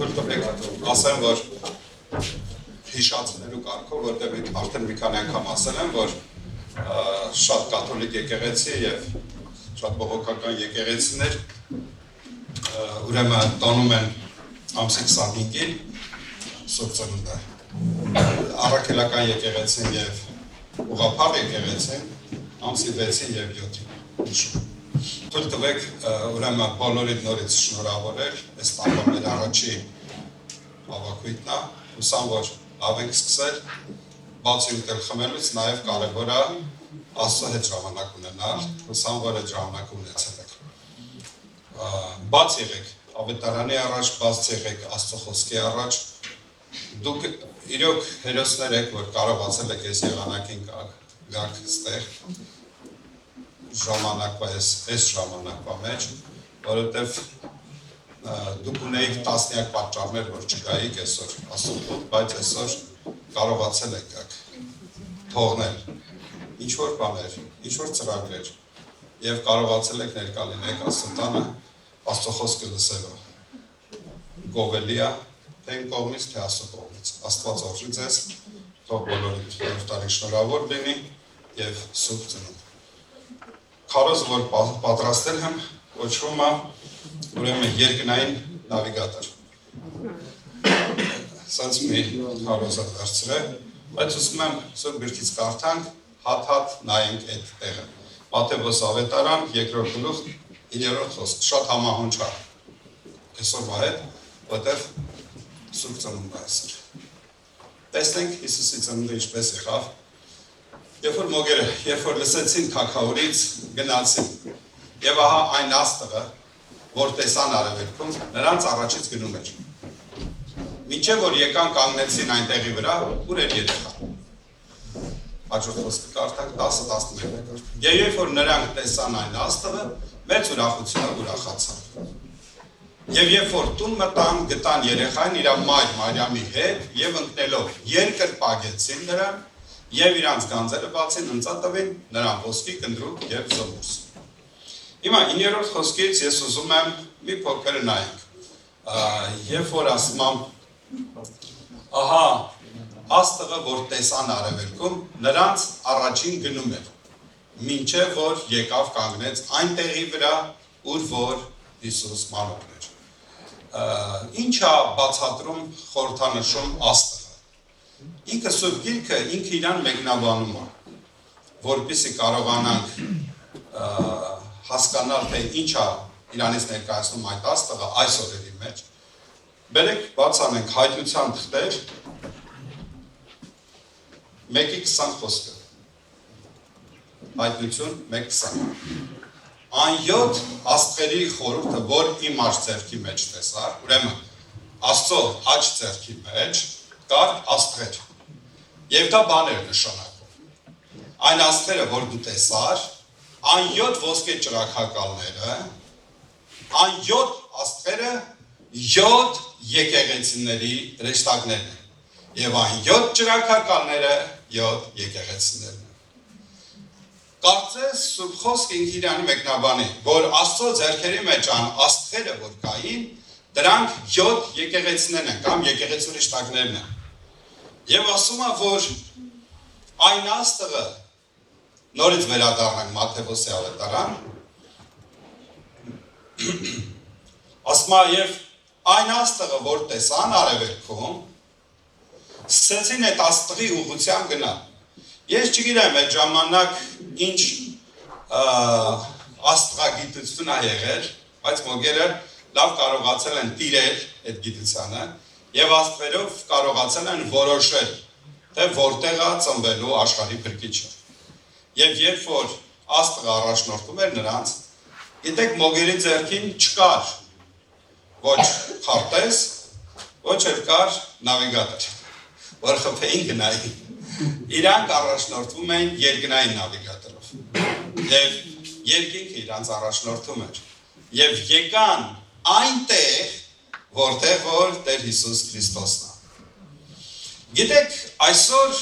թույլ տվեք ասեմ, որ հիշացնելու կարգով, որտեղ արդեն մի քանի անգամ ասել եմ, որ շատ կաթոլիկ եկեղեցի եւ շատ բողոքական եկեղեցիներ ուրեմն տոնում են ամսի 25-ին Սուրբ Ծնունդը։ Առաքելական եկեղեցին եւ ուղղափառ եկեղեցին ամսի 6-ին եւ 7-ին։ Թույլ տվեք ուրեմն բոլորիդ նորից շնորհավորել, այս տարվա առաջի հավաքույթն է, հուսամ որ լավ ենք սկսել, բացի ուտել խմելուց նաև կարևոր է Աստծո հետ ժամանակ ունենալ, հուսամ որ այդ ժամանակը ունեցել եք։ Բաց եղեք ավետարանի առաջ, բաց եղեք Աստծո խոսքի առաջ, դուք իրոք հերոսներ եք, որ կարողացել եք այս եղանակին գաք ստեղ ժամանակվա այս ժամանակվա մեջ, որովհետև դուք ունեիք տասնյակ պատճառներ, որ չգայիք այսօր Աստծո, բայց այսօր կարողացել եք գաք թողնել ինչ-որ բաներ, ինչ-որ ծրագրեր եւ կարողացել եք ներկա լինեք Աստծո տանը, Աստծո խոսքը լսելով։ Գովելի է թե իմ կողմից, թե Աստծո կողմից։ Աստված օրհնի ձեզ, թող բոլորիդ տարին շնորհավոր լինի եւ Սուրբ Ծնունդ։ Քարոզը, որ պատրաստել եմ, կոչվում է ուրեմն երկնային նավիգատոր։ Սենց մի քարոզը դարձրել, բայց ուզում եմ Սուրբ Գրքից կարդանք, հատ-հատ նայենք այդ տեղը։ Մատթեոս ավետարան, 2-րդ գլուխ, 9-րդ խոսք, շատ համահունչ է այսօրվա հետ, որտեղ Սուրբ Ծնունդ է այսօր։ Տեսնենք Հիսուսի ծնունդը ինչպես եղավ։ Երբ որ մոգերը, երբ որ լսեցին թագավորից, գնացին։ Եվ ահա այն աստղը, որ տեսան արևելքում, նրանց առաջից գնում էր։ Մինչև որ եկան կանգնեցին այնտեղի վրա, ուր էր երեխան։ Հաջորդ խոսքը կարդանք 10-11։ Եվ երբ որ նրանք տեսան այն աստղը, մեծ ուրախությամբ ուրախացան։ Եվ երբ որ տուն մտան, գտան երեխային իր մայր Մարիամի հետ եւ ընկնելով երկրպագեցին նրան եւ իրանց գանձերը բացին, ընծատվին նրան ոսկի, կնդրուկ եւ զոմուս։ Հիմա 9-րդ խոսքից ես ուզում եմ մի փոքր նայենք։ Երբ որ ասում եմ, ահա աստղը, որ տեսան արևելքում, նրանց առաջին գնում էր, մինչև որ եկավ կանգնեց այնտեղի վրա, ուր որ Հիսուս մանուկ էր։ Ինչ է բացատրում խորհրդանշում աստղը։ Ինքը Սուրբ Գիրքը ինքը իրան մեկնաբանում է, որպեսզի կարողանանք հասկանալ, թե ինչ է իրանից ներկայացնում այդ աստղը այս օրերի մեջ։ Բերեք բաց անենք հայտնության թղթեր 1:20 խոսքը։ Հայտնություն 1:20։ Այն 7 աստղերի խորհուրդը, որ իմ աջ ձեռքի մեջ տեսա, ուրեմն Աստծո աջ ձեռքի մեջ կար աստղեր։ Եվ դա բաներ նշանակում։ Այն աստղերը, որ դու տեսար, այն 7 ոսկե ճրագակալները, այն 7 աստղերը 7 եկեղեցիների հրեշտակներն են։ Եվ այն 7 ճրագակալները 7 եկեղեցիներն են։ Կարծես Սուրբ Խոսքը ինքը իրանի մեկնաբանի, որ Աստծո ձեռքերի մեջ ան աստղերը, որ կային, դրանք 7 եկեղեցիներն են, կամ եկեղեցու հրեշտակներն են։ Եվ ասում է, որ այն աստղը, նորից վերադառնանք Մատթեոսի ավետարան, ասում է, եւ այն աստղը, որ տեսան արևելքում, սկսեցին այդ աստղի ուղղությամբ գնալ։ Ես չգիտեմ այդ ժամանակ ինչ աստղագիտություն է եղել, բայց մոգերը լավ կարողացել են տիրել այդ գիտությանը եւ աստղերով կարողացել են որոշել, թե որտեղ է ծնվելու աշխարհի փրկիչը։ Եվ երբ որ աստղը առաջնորդում էր նրանց, գիտեք մոգերի ձեռքին չկար ոչ քարտեզ, ոչ էլ կար նավիգատոր, որ խփեին գնային։ Իրանք առաջնորդվում էին երկնային նավիգատորով։ Եվ երկինքը իրանց առաջնորդում էր։ Եվ եկան այնտեղ, որտեղ որ Տեր Հիսուս Քրիստոսն է։ Գիտեք, այսօր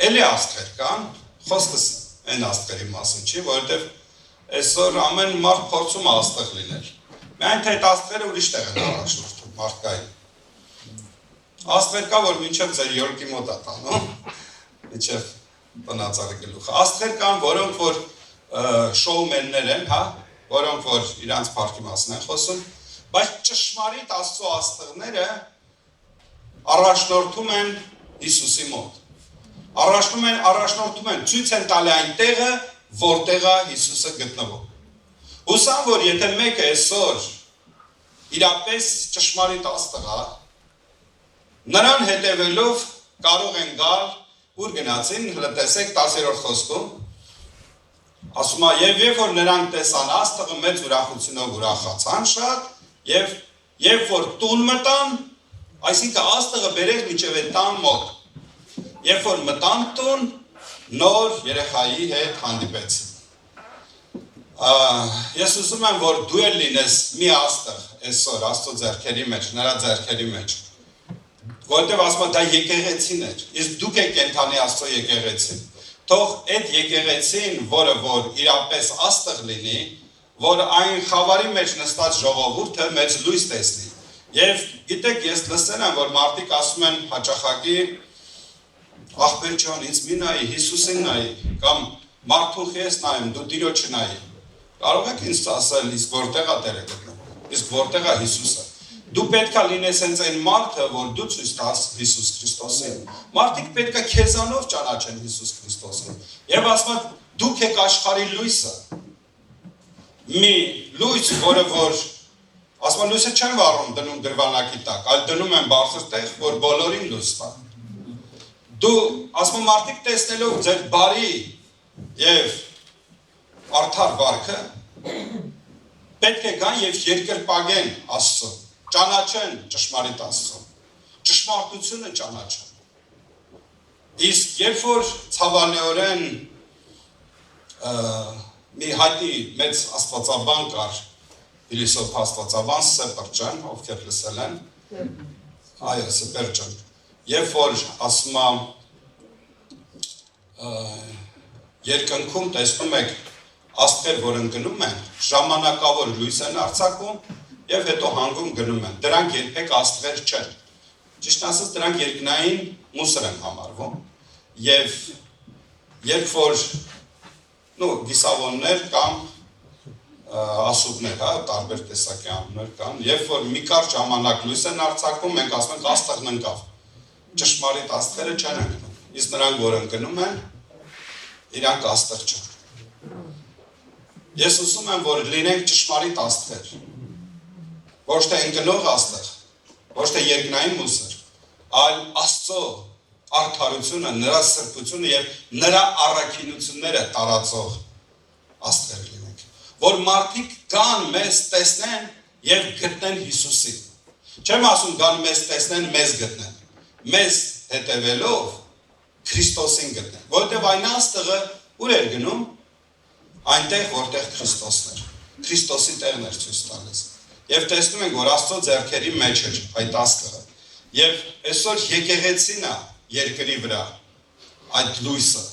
էլի աստղեր կան, խոսքս այն աստղերի մասին չի, որովհետև այսօր ամեն մարդ փորձում է աստղ լինել։ Միայն թե այդ աստղերը ուրիշ տեղ են առաջնորդում։ մարդկային։ Աստղեր կա, որ մինչև ձեր յոլկի մոտ է տանում, մինչև տնածառի գլուխը։ Աստղեր կան, որոնք որ շոումեններ են, հա, որոնք որ իրանց փառքի մասն են խոսում, բայց ճշմարիտ Աստծո աստղները առաջնորդում են Հիսուսի մոտ։ Առաջնորդում են, ցույց են տալի այն տեղը, որտեղ է Հիսուսը գտնվում։ Հուսամ, որ եթե մեկը այսօր իրապես ճշմարիտ աստղ է, նրան հետևելով կարող են գալ, ուր գնացին, տեսեք 10-րդ խոսքում, ասում է, եւ երբ որ նրանք տեսան աստղը մեծ ուրախությունով ուրախացան շատ, եւ երբ որ տուն մտան, այսինքն աստղը բերեց մինչև այդ տան մոտ։ Երբ որ մտան տուն, նոր երեխայի հետ հանդիպեցին։ Ես ուզում եմ, որ դու էլ լինես մի աստղ այսօր Աստծո ձեռքերի մեջ, նրա ձեռքերի մեջ, որտեղ ասում դա եկեղեցին էր, իսկ դուք եք կենդանի Աստծո եկեղեցին։ Թող այդ եկեղեցին, որը որ իրապես աստղ լինի, որ այն խավարի մեջ նստած ժողովուրդը մեծ լույս տեսնի։ Եվ գիտեք, ես լսել եմ, որ մարդիկ ասում են հաճախակի ախպեր ջան, ինձ մի նայի, Հիսուսին նայի, կամ մարդուն ես նայում, դու Տիրոջը նայի։ Կարող եք ինձ ասել, իսկ որտեղ է Տերը գտնվում, իսկ որտեղ է Հիսուսը։ Դու պետք է լինես հենց այն մարդը, որ դու ցույց տաս Հիսուս Քրիստոսին։ Մարդիկ պետք է քեզանով ճանաչեն Հիսուս Քրիստոսին։ Եվ ասում են, դուք եք աշխարհի լույսը։ Մի լույս, որը որ ասում են լույսը չեն վառում դնում դրվանակի տակ, այլ դնում են բարձր տեղ, որ բոլորին լույս տա։ Դու ասում եմ մարդիկ տեսնելով ձեր բարի եւ արդար վարքը պետք է գան եւ երկրպագեն Աստծո, ճանաչեն ճշմարիտ Աստծո, ճշմարտությունը ճանաչեն։ Իսկ երբ որ ցավալիորեն մի հայտի մեծ աստվածաբան կար, Փիլիսոփ աստվածաբան Սեպերջան, ովքեր լսել են, այո, Սեպերջան, երբ որ ասում է երկնքում տեսնում եք աստղեր, որ ընկնում են, ժամանակավոր լույս են արձակում եւ հետո հանգում գնում են։ Դրանք երբեք աստղեր չեն։ Ճիշտ ասած, դրանք երկնային մուսր են համարվում։ Եվ երբ որ գիսավոններ կամ ասուբներ, հա, տարբեր տեսակի անուններ կան, երբ որ մի կարճ ժամանակ լույս են արձակում, մենք ասում ենք աստղն ընկավ։ Ճշմարիտ աստղերը չեն ընկնում։ Իսկ նրանք, որ ընկնում են, իրանք աստղ չեն։ Ես ուզում եմ, որ լինենք ճշմարիտ աստղեր, ոչ թե ընկնող աստղ, ոչ թե երկնային մուսր, այլ Աստծո արդարությունը, նրա սրբությունը եւ նրա առաքինությունները տարածող աստղեր լինենք, որ մարդիկ գան մեզ տեսնեն եւ գտնեն Հիսուսին։ Չեմ ասում գան մեզ տեսնեն, մեզ գտնեն, մեզ հետևելով Քրիստոսին գտնեն, որովհետեւ այն աստղը ուր էր գնում, այնտեղ որտեղ Քրիստոսն էր, Քրիստոսի տեղն էր ցույց տալիս։ Եվ տեսնում ենք, որ Աստծո ձեռքերի մեջ էր այդ աստղը։ Եվ այսօր եկեղեցին է երկրի վրա այդ լույսը,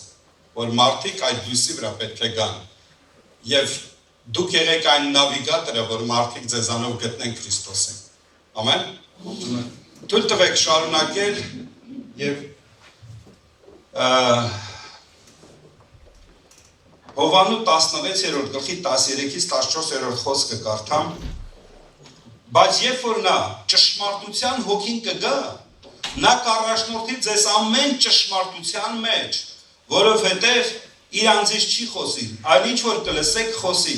որ մարդիկ այդ լույսի վրա պետք է գան։ Եվ դուք եղեք այն նավիգատորը, որ մարդիկ ձեզանով գտնեն Քրիստոսին։ Ամեն։ Թույլ տվեք շարունակել եւ Հովանու 16-րդ գլխի 13-ից 14-րդ խոսքը կարդամ, բայց երբ որ նա ճշմարտության հոգին կգա, նա կառաջնորդի ձեզ ամեն ճշմարտության մեջ, որովհետև իր անձից չի խոսի, այլ ինչ որ կլսեք խոսի,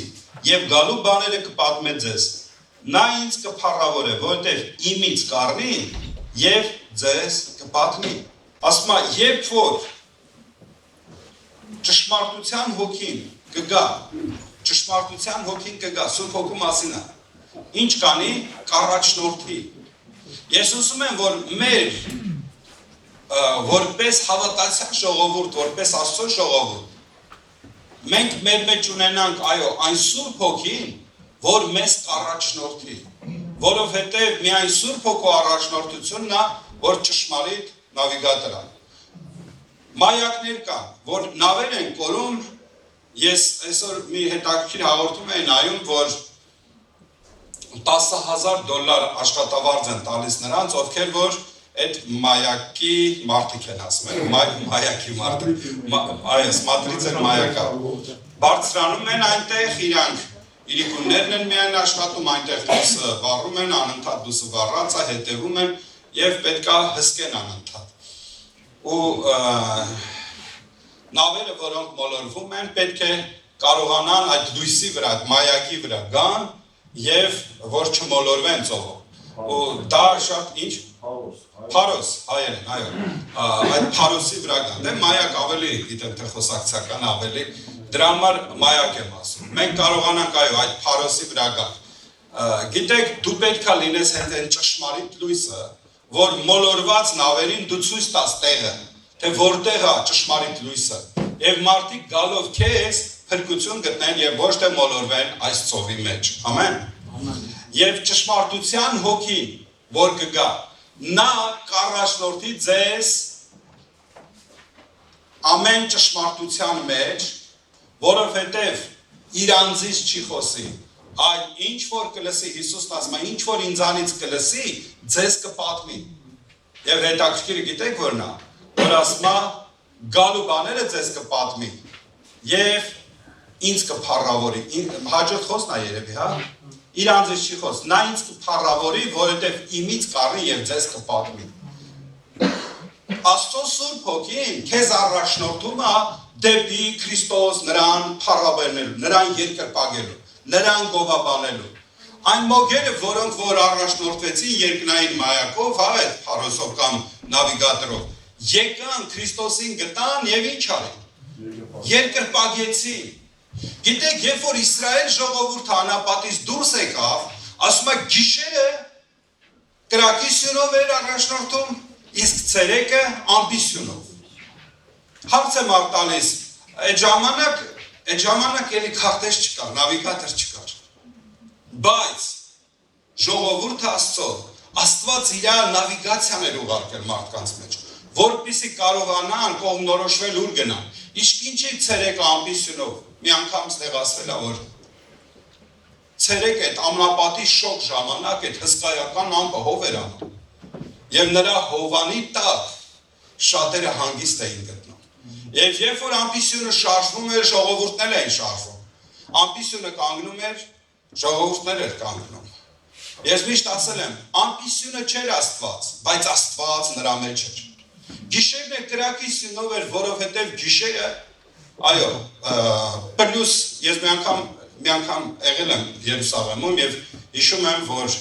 եւ գալու բաները կպատմե ձեզ։ Նա ինձ կփառավորե, որովհետև իմից կառնի եւ ձեզ կպատմի։ Ասում է, երբ որ ճշմարտության հոգին կգա, Սուրբ Հոգու մասին է, ինչ կանի, կառաջնորդի։ Ես ուզում եմ, որ մեր որպես հավատացյալ ժողովուրդ, որպես Աստծո ժողովուրդ, մենք մեր մեջ ունենանք, այո, այն Սուրբ Հոգին, որ մեզ կառաջնորդի, որովհետև միայն Սուրբ Հոգու առաջնորդությունն է, որ ճշմարիտ նավիգատոր է։ Մայակներ կան, որ նավեր են կորում, ես այսօր մի հետաքրքիր հաղորդում եմ նայում, որ $10,000 աշխատավարձ են տալիս նրանց, ովքեր որ այդ մայակի մարդիկ են ասում, մայակի մարդիկ, այս մատրիցել մայակա, բարձրանում են այնտեղ իրանք, իրիկուններն են միայն աշխատում, այնտեղ դուսը վառում են, անընդհատ դուսը վառած է, հետևում են և պետքա հսկեն անընդհատ, ու նավերը, որոնք մոլորվում են, պետք է կարողանան այդ լույսի վրա, այդ մայակի վրա գան և որ չմոլորվեն ծովով, ու դա շատ ինչ, Փարոս, հայերեն, այո, այդ Փարոսի վրա գան, դե մայակ ավելի, գիտեմ թե խոսակցական ավելի, դրա համար մայակ եմ ասում, մենք կարողանանք այո, այդ Փարոսի վրա գան, գիտեք, դու պետքա լինես հենց այն ճշմարիտ լույսը, որ մոլորված նավերին դու ցույց տաս տեղը, թե որտեղ է ճշմարիտ լույսը, և մարդիկ գալով քեզ փրկություն գտնեն և ոչ թե մոլորվեն այս ծովի մեջ, ամեն, և ճշմարտության հոգին, որ կգա, նա կառաջնորդի ձեզ ամեն ճշմարտության մեջ, որովհետև իր անձից չի խոսի, այլ ինչ որ կլսի, Հիսուսն ասում է, ինչ որ ինձանից կլսի, ձեզ կպատմի, և հետաքրքիրը գիտեք որ նա, որ ասում է, գալու բաները ձեզ կպատմի, և ինձ կփառավորի, հաջորդ խոսքն է երևի, հա, իր անձից չի խոս, նա ինձ կփառավորի, որովհետև իմից կառնի և ձեզ կպատմի։ Աստծո Սուրբ Հոգին քեզ առաջնորդում է դեպի Քրիստոս նրան փառաբերնելու, նրան երկրպագելու, նրան գովաբանելու։ Այն մոգերը, որոնք որ առաջնորդվեցին երկնային մայակով, հա, այդ Փարոսով կամ նավիգատորով, եկան Քրիստոսին գտան և ինչ արին։ Երկրպագեցին։ Գիտեք, երբ որ Իսրայել ժողովուրդը անապատից դուրս եկավ, ասում է գիշերը կրակի սյունով էր առաջնորդում, իսկ ցերեկը ամպի սյունով։ Հարց եմ տալիս, այդ ժամանակ էլի քարտեզ չկար, նավիգատոր չկար։ Բայց ժողովուրդը Աստծո, Աստված իր նավիգացիան էր ուղարկել մարդկանց մեջ, որպեսզի կարողանան կողմնորոշվել ուր գնան։ Իսկ ինչի ցերեկը ամպի սյունով, մի անգամ ստեղծվել է, որ ցերեկ այդ ամնապատի շոգ ժամանակ այդ հսկայական ամպը հով էր անում։ Եվ նրա հովանի տակ շատերը հանգիստ էին գտնում։ Եվ երբ որ ամպի սյունը շարժվում էր, ժողովուրդն էին շարժվում։ Ամպի սյունը կանգնում էր, ժողովուրդն էր կանգնում։ Ես միշտ ասել եմ, ամպի սյունը չէր Աստված, բայց Աստված նրա մեջ էր։ Գիշերն է կրակի սյունով էր, որովհետև գիշերը, այո, պլյուս, ես մի անգամ եղել եմ Երուսաղեմում և հիշում եմ, որ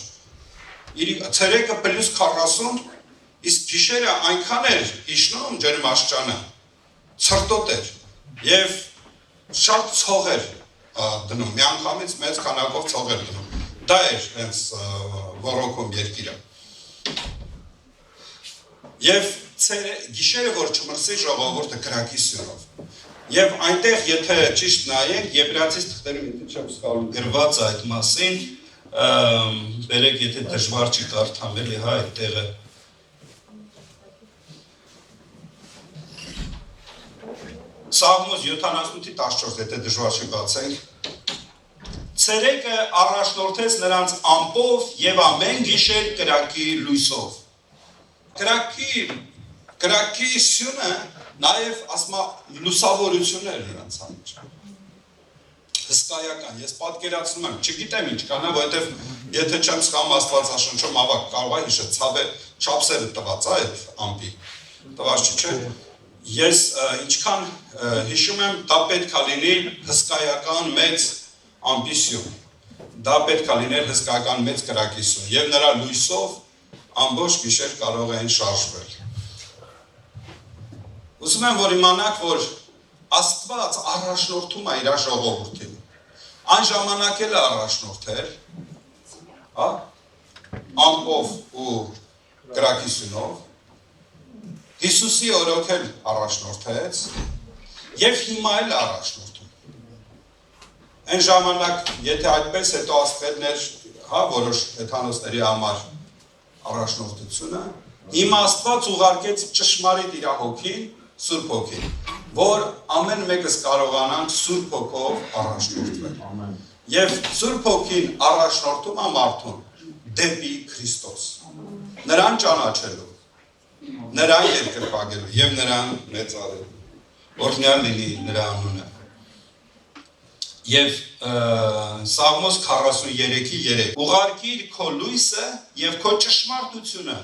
ցերեկը պլյուս 40, իսկ գիշերը այնքան էր իջնում ջերմաստիճանը, ցրտոտ էր և շատ ցող էր դնում, մի անգամից մեծ քանակով ցող էր դնում, դա էր հենց ոռոգում երկիրը։ Եվ գիշերը, որ չմրսի ժողովուրդը կրակի սյունով։ Եվ այնտեղ, եթե ճիշտ նայենք, Եբրայեցիս թղթերում եթե չեմ սխալվում գրված այդ մասին, բերեք, եթե դժվար չի կարդամ, էլի, հա, այդ տեղը։ Սաղմոս 78:14, եթե դժվար չի բացենք։ Ցերեկը առաջնորդեց նրանց ամպով և ամեն գիշեր կրակի լույսով։ Կրակի սյունը նաև ասմա լուսավորություն էր նրանց համար։ Հսկայական, ես պատկերացնում եմ, չգիտեմ ինչ կանա, որովհետև եթե չեմ սխալվում Աստվածաշնչում ավակ կարող է հիշել չափսերը տված է այդ ամպի, տված չէ։ Ես ինչքան հիշում եմ, դա պետք է լինի հսկայական մեծ ամպի սյուն, դա պետք է լիներ հսկայական մեծ կրակի սյուն և նրա լույսով ամբողջ գիշեր կարող էին շարժվել։ Ուզում եմ, որ իմանաք, որ Աստված առաջնորդում է իր ժողովրդին։ Այն ժամանակ էլ առաջնորդել, ամպով ու կրակի սյունով, Հիսուսի օրոք էլ առաջնորդեց և հիմա էլ առաջնորդում։ Այն ժամանակ, եթե այդպես հետո ասպետներ, որոշ հեթանոսների համար առաջնորդությունը, հիմա Աստված ուղարկեց ճշմարիտ իր հոգին, Սուրբ Հոգին, որ ամեն մեկս կարողանանք Սուրբ Հոգով առաջնորդվել։ Եվ Սուրբ Հոգին առաջնորդում է մարդուն դեպի Քրիստոս։ Նրան ճանաչելու, նրան երկրպագելու եւ նրան մեծարելու։ Օրհնյալ լինի նրա անունը։ Եվ Սաղմոս 43:3 ուղարկիր քո լույսը եւ քո ճշմարտությունը։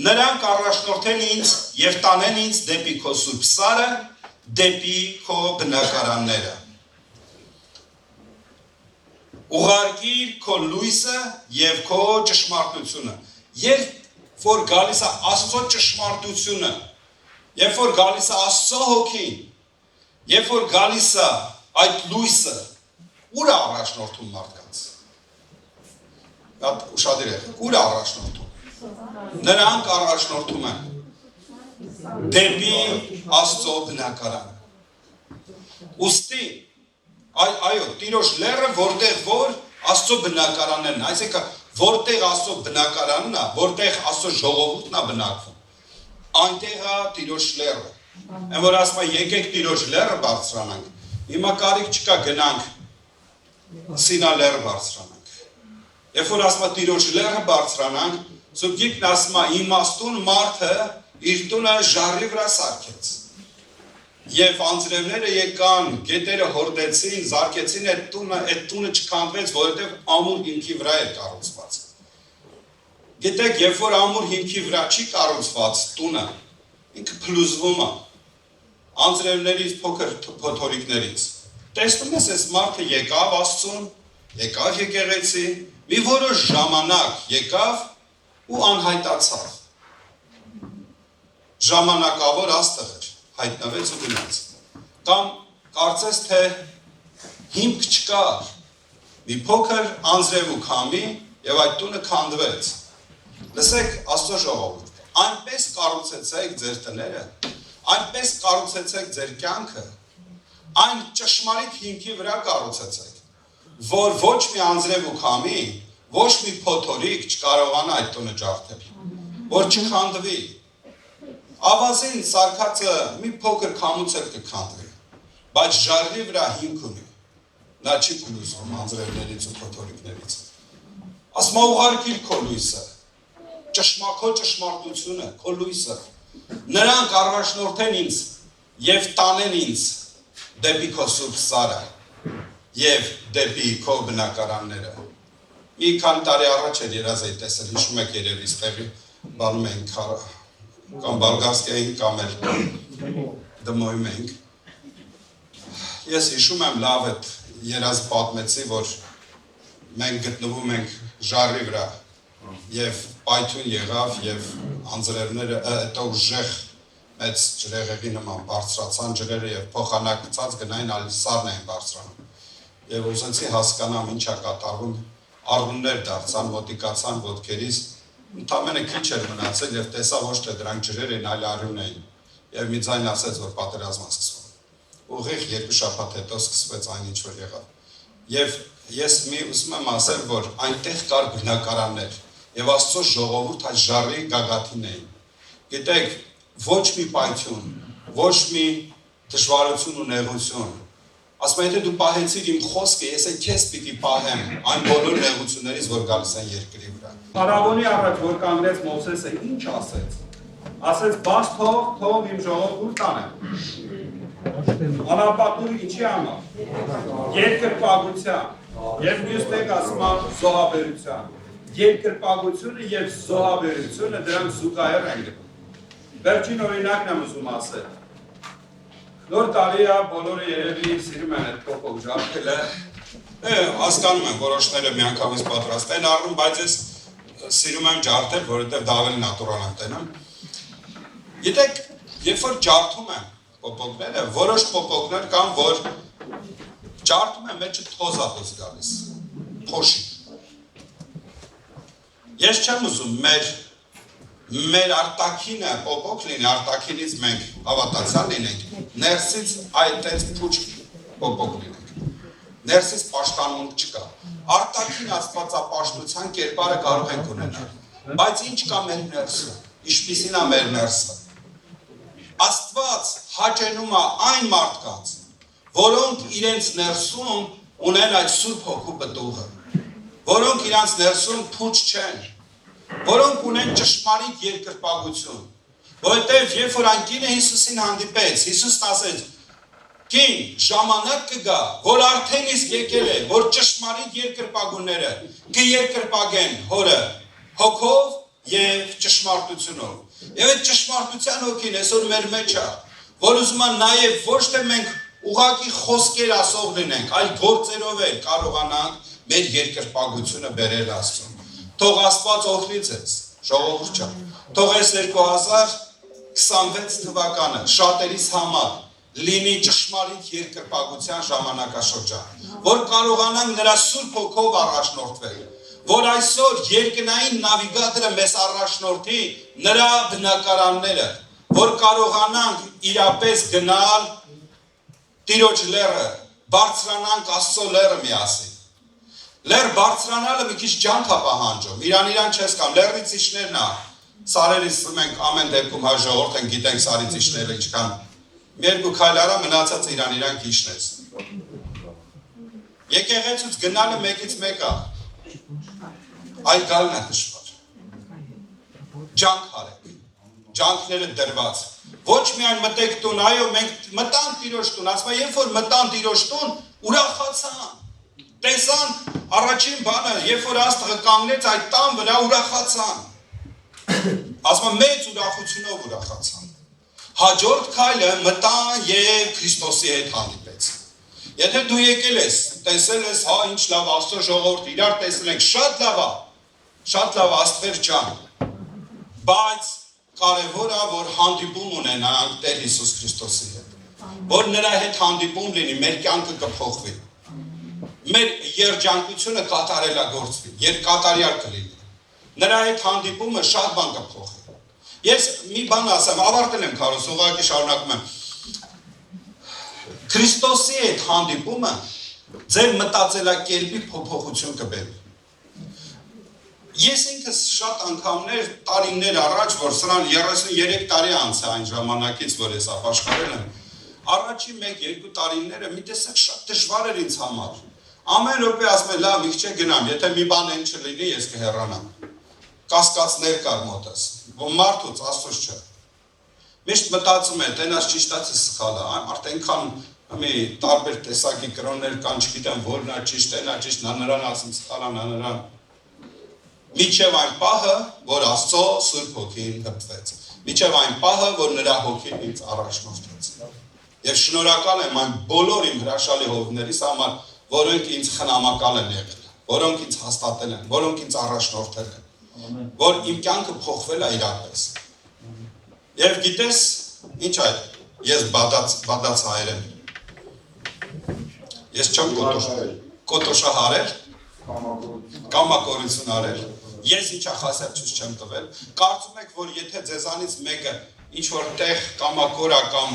Նրանք առաջնորդեն ինձ եւ տանեն ինձ դեպի քո սուրբ սարը, դեպի քո բնակարանները։ Ուղարկիր քո լույսը եւ քո ճշմարտությունը։ Երբ որ գալիս է Աստծո ճշմարտությունը, երբ որ գալիս է Աստծո հոգին, երբ որ գալիս է այդ լույսը, ուր է առաջնորդում մարդկանց։ Այդ ուշադիր եք, ուր է առաջնորդում։ Նրանք առաջնորդում են դեպի Աստծո բնակարանը։ Ուստի այո, Տիրոջ լեռը որտեղ որ Աստծո բնակարանն է, այսինքն որտեղ Աստծո բնակարանն է, որտեղ Աստծո ժողովուրդն է բնակվում, այնտեղ է Տիրոջ լեռը։ Այն որ ասում է եկեք Տիրոջ լեռը բարձրանանք, հիմա կարիք չկա գնանք Սինա լեռը բարձրանանք։ Երբ որ ասում է Տիրոջ լեռը բարձրանանք, Սուրբ Գիրքն ասում է իմաստուն մարդը իր տունը ժառի վրա սարքեց։ Եվ անձրևները եկան, գետերը հորդեցին, զարկեցին այդ տունը չքանդվեց, որովհետև ամուր հիմքի վրա էր կառուցված։ Գիտեք, երբ որ ամուր հիմքի վրա չի կառուցված տունը, ինքը փլուզվում է անձրևներից, փոքր փոթորիկներից։ Տեսնում ես, այս մարդը եկավ Աստծուն, եկավ եկեղեցի, մի որոշ ժամանակ եկավ ու անհայտացավ։ Ժամանակավոր աստղ էր, հայտնվեց ու գնաց։ Կամ կարծես թե հիմք չկար, մի փոքր անձրև ու քամի եւ այդ տունը քանդվեց։ Լսեք, Աստծո ժողովուրդ, այնպես կառուցեցեք ձեր տները, այնպես կառուցեցեք ձեր կյանքը, այն ճշմարիտ հիմքի վրա կառուցեցեք, որ ոչ մի անձրև ու քամի, ոչ մի փոթորիկ չկարողանա այդ տունը ջարդել, որ չքանդվի։ Ավազին սարքածը մի փոքր քամուց էլ կքանդվի, բայց ժառի վրա հիմք ունի, նա չի փլուզվում անձրևներից ու փոթորիկներից։ Ասում է ուղարկիր քո լույսը, քո ճշմարտությունը, քո լույսը, նրանք առաջնորդեն ինձ եւ տանեն ինձ դեպի քո սուրբ սարը եւ դեպի քո բնակարանները։ Մի քանի տարի առաջ էր երազեի տեսել, հիշում եք երևի ստեղի բանում էին կամ Բալգարսկիային կամ էլ դմոյում ենք։ Ես հիշում եմ լավ այդ երազ պատմեցի, որ մենք գտնվում ենք ժառի վրա եւ պայթյուն եղավ եւ անձրևները այդ ուժեղ մեծ ջրեղեղի նման բարձրացան ջրերը եւ փոխանակցած գնային այլ սարն էին բարձրանում։ Եվ ուզեցի հասկանամ ինչա կատարվում, արյուններ դարձան, մոտիկացան ոտքերիս, ընդամենը քիչ էր մնացել եւ տեսա ոչ թե դրանք ջրեր են, այլ արյուն էին։ Եվ մի ձայն ասեց, որ պատերազմը սկսվում։ Ուղիղ 2 շաբաթ հետո սկսվեց այն ինչ որ եղավ։ Եվ ես ուզում եմ ասել, որ այնտեղ կար բնակարաններ եւ Աստծո ժողովուրդ այդ ժառի գագաթին էին։ Գիտեք, ոչ մի պայթյուն, ոչ մի դժվարություն ու նեղություն։ Ասում եմ, եթե դու պահեցիր իմ խոսքը, ես էլ քեզ պիտի պահեմ այն բոլոր նեղություններից, որ գալիս են երկրի վրա։ Փարավոնի առաջ որ կանգնեց Մովսեսը, ինչ ասեց։ Ասեց, բաց թող իմ ժողովուրդ տանեմ։ Անապատում ինչի համար։ Երկրպագության եւ մյուս տեղ ասում եմ զոհաբերության։ Երկրպագությունը եւ զոհաբերությունը դրանք զուգահեռ են գնում։ Վերջին օրինակն եմ ուզում ասել։ Նոր տարի է, բոլորը երևի սիրում են այդ փոփոխ ջարդելը։ Հասկանում եմ, որոշները միանգամից պատրաստ են առնում, բայց ես սիրում եմ ջարդել, որովհետև դա ավելի նատուրալ եմ տենում։ Գիտեք, երբ որ ջարդում եմ փոփոխները, որոշ փոփոխներ կան, որ ջարդում եմ, մեջը թոզ է գալիս, փոշի։ Ես չեմ ուզում մեր արտաքինը փոփոխ լինի, արտաքինից մենք հավատացյալ լինենք, ներսից այդպես փուչ փոփոխ լինենք։ Ներսից պաշտպանություն չկա։ Արտաքին աստվածապաշտության կերպարը կարող ենք ունենալ, բայց ինչ կա մեր ներսում, ինչպիսին է մեր ներսը։ Աստված հաճենում է այն մարդկանց, որոնք իրենց ներսում ունեն այդ Սուրբ Հոգու պտուղը, որոնք իրանց ներսում փուչ չեն, որոնք ունեն ճշմարիտ երկրպագություն, որովհետև երբ որ այն կինը Հիսուսին հանդիպեց, Հիսուսն ասեց. «Կին, ժամանակ կգա, որ արդեն իսկ եկել է, որ ճշմարիտ երկրպագունները կերկրպագեն Հորը հոգով եւ ճշմարտությունով»։ Եվ այդ ճշմարտության հոգին այսօր մեր մեջ է, որ ուզում է նաեւ ոչ թե մենք ուղղակի խոսքեր ասող լինենք, այլ գործերով էլ կարողանանք մեր երկրպագությունը բերել Աստծուն։ Թող Աստված օգնի ձեզ, ժողովուրդ ջան։ Թող այս 2026 թվականը շատերիս համար լինի ճշմարիտ երկրպագության ժամանակաշրջան, որ կարողանանք նրա Սուրբ Հոգով առաջնորդվել, որ այսօր երկնային նավիգատորը մեզ առաջնորդի նրա բնակարանները, որ կարողանանք իրապես գնալ Տիրոջ լեռը, բարձրանանք Աստծո լեռը միասին։ Լեռ բարձրանալը մի քիչ ջանք է պահանջում, իրան չես կամ լեռից իջներն է, սարերից մենք ամեն դեպքում հաջողորդ ենք գիտենք սարից իջները ինչքան երկու քայլ արա մնացածը իրան քիչնես։ Եկեղեցուց գնալը մեկից մեկ է, այլ գալն է դժվար։ Ջանք արեք, ջանքները դրված։ Ոչ միայն մտեք տուն, այո, մենք մտանք Տիրոջ տուն, ասում եմ, երբ որ մտան Տիրոջ տուն, ուրախացան։ Տեսան առաջին բանը, երբ որ Աստղը կանգնեց այդ տան վրա, ուրախացան։ Ասում եմ, մեծ ուրախությունով ուրախացան։ Հաջորդ քայլը մտան եւ Քրիստոսի հետ հանդիպեցին։ Եթե դու եկել ես, տեսել ես, հա, ինչ լավ Աստծո ժողովուրդ, իրար տեսել ենք, շատ լավ Աստղեր ջան։ Բայց կարևոր է, որ հանդիպում ունենանք Տեր Հիսուս Քրիստոսի հետ, որ նրա հետ հանդիպում լինի, մեր կյանքը կփոխվի, մեր երջանկությունը կատարելագործվի, երկկատարյալ կլինի, նրա հետ հանդիպումը շատ բան կփոխի։ Ես մի բան ասեմ, ավարտել եմ քարոզ, ուղղակի շարունակում եմ։ Քրիստոսի հետ հանդիպումը ձեր մտածելակերպի փոփոխություն կբերի։ Ես ինքս շատ անգամներ, տարիներ առաջ, որ սրան 33 տարի անց է այն ժամանակից, որ ես ապաշխարել եմ, առաջին 1-2 տարիները մի տեսակ շատ դժվար էր ինձ համար։ Ամեն րոպե ասում եմ, լավ, իհ չէ գնամ, եթե մի բան այն չլինի, ես կհեռանամ։ Կասկածներ կար մոտս, որ մարդուց Աստծոց չէ։ Միշտ մտածում եմ, տենաս ճիշտ է, սխալ է, արդ այնքան մի տարբեր տեսակի կրոններ կան, չգիտեմ որն է ճիշտ, նա ճիշտ, նա նրան ասում սխալ է, նա նրան։ Միջև այն պահը, որ Աստծո Սուրբ Հոգին հպվեց։ Միջև այն պահը, որ նրա Հոգին ինձ առաջնորդեց։ Եվ շնորհակալ եմ այն բոլոր իմ հրաշալի հովիվներիս համար, որոնք ինձ խնամակալ են եղել, որոնք ինձ հաստատել են, որոնք ինձ առաջնորդել են, որ իմ կյանքը փոխվել է իրապես։ Եվ գիտես, ինչ այդ, ես բադաց հայեր եմ։ Ես չեմ կոտոշահարել, կամակորություն արել։ Ես ինչա խասյացուց չեմ տվել։ Կարծում եք, որ եթե ձեզանից մեկը ինչ-որ տեղ կամակորա կամ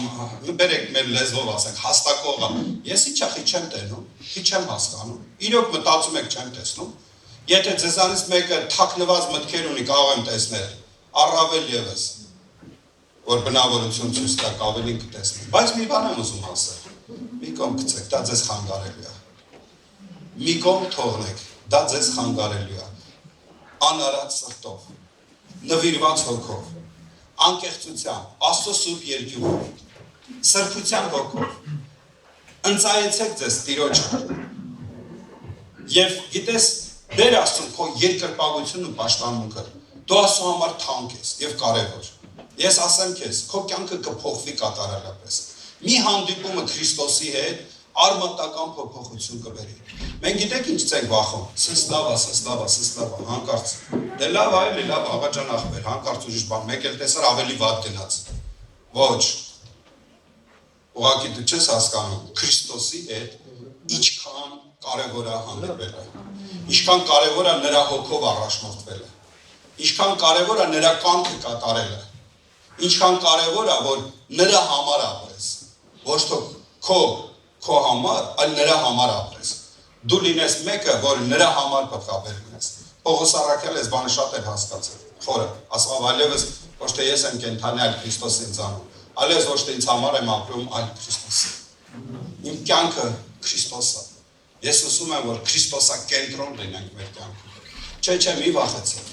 բերեք մեր լեզվով ասենք, հաստակողը, ես ինչա խի չեմ տենում, խի չեմ հասկանում, իրոք մտածում եք չեմ տեսնում, եթե ձեզանից մեկը թաքնված մտքեր ունի, կարող եմ տեսնել, առավել ևս, որ բնավորություն ցույց տակ ավելին կտեսնի, բայց մի բան եմ ուզում ասել, մի կողմ գցեք, դա ձեզ խանգարելու է, մի կողմ թողնեք, դա ձեզ խանգարելու է, անարած սրտով, նվիրված հոգով, անկեղծությամբ, Աստծո սուրբ երկյուղով, սրբության հոգով, ընծայեցեք ձեզ Տիրոջը, և գիտես, բեր Աստծուն քո երկրպագությունն ու պաշտամունքը, դու Աստծո համար թանկ ես և կարևոր, ես ասեմ քեզ, քո կյանքը կփոխվի կատարելապես, մի հանդիպումը Քրիստոսի հետ արմատական փոփոխություն կբերի, մենք գիտեք ինչ ցենք վախում, սստավա, հանկարծ, դե լավ այլ, լավ աղաջան ախպեր, հանկարծ ուրիշ բան, մեկ էլ տեսար ավելի վատ գնաց, ոչ, ուղղակի դու չես հասկանում, Քրիստոսի հետ ինչքան կարևոր է հանդիպելը, ինչքան կարևոր է նրա հոգով առաջնորդվելը, ինչքան կարևոր է նրա կամքը կատարելը, ինչքան կարևոր է, որ նրա համար ապրես, ոչ թե քո համար, այլ նրա համար ապրես, դու լինես մեկը, որ նրա համար պատկաբեր ունես, Պողոս առաքյալը այս բանը շատ էր հասկացել, խորը, ասում այլևս ոչ թե ես եմ կենդանի, այլ Քրիստոսը ինձ անում, այլևս ոչ թե ինձ համար եմ ապրում, այլ Քրիստոսը, իմ կյանքը Քրիստոսը, Ես ուզում եմ, որ Քրիստոսակենտրոն լինենք մեր կյանքում։ Չէ, մի վախեցեք։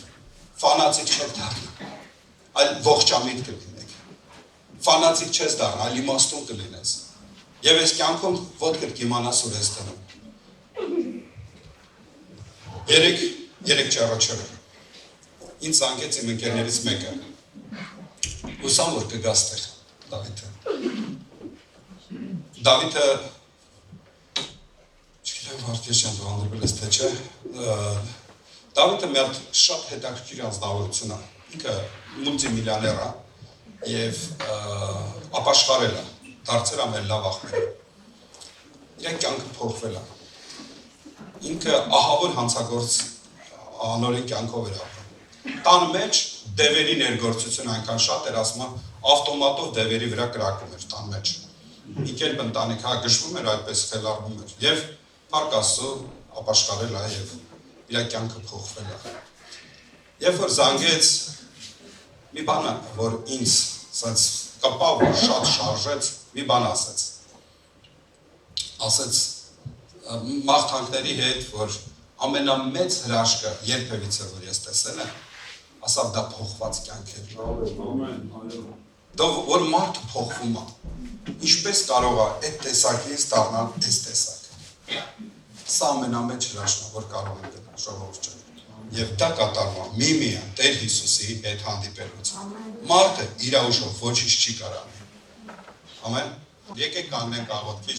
Ֆանատիկ չեք դառնա, այլ ողջամիտ կլինեք։ Ֆանատիկ չես դառնա, այլ իմաստուն կլինես։ Եվ այս կյանքում ոտքդ կիմանաս ուր ես դնում։ Երեք ճառաչորը։ Ինձ զանգեց իմ ընկերներից մեկը։ Հուսամ, որ կգաս տեղ, Դավիթը, չգիտեմ Վարդյաշյան դու հանդրվել ես թե չէ, Դավիթը մի հատ շատ հետաքրքիր անձնավորություն է, ինքը մուլտիմիլիոներ է և ապաշխարել է, դարձել է մեր լավ աղբերը, իր կյանքը փոխվել է, ինքը ահավոր հանցագործ անօրեն կյանքով էր ապրում, տան մեջ դևերի ներգործություն այնքան շատ էր, ասում է, ավտոմատով դևերի վրա կրակում էր տան մեջ, ինքերբ ընտանիք գշվում էր, այդպես խելառվում էր, և փառք Աստծո ապաշխարել է և իր կյանքը փոխվել է։ Երբ որ զանգեց մի բան, որ ինձ կպավ, որ շատ շարժեց, մի բան ասեց մաղթանքների հետ, որ ամենամեծ հրաշքը երբևիցե, որ ես տեսել եմ, ասավ դա փոխված կյանք էր։ Դա որ մարդը փոխվում է, ինչպես կարող է այդ տեսակից դառնալ այս տեսակը։ Սա ամենամեծ հրաշքն է, որ կարող ենք դնել ժողովուրդ ջան։ Եվ դա կատարվում է միմիան Տեր Հիսուսի հետ հանդիպելուց։ Մարդը իր ուժով ոչինչ չի կարող։ Ամեն։ Եկեք կանգնենք աղոթքի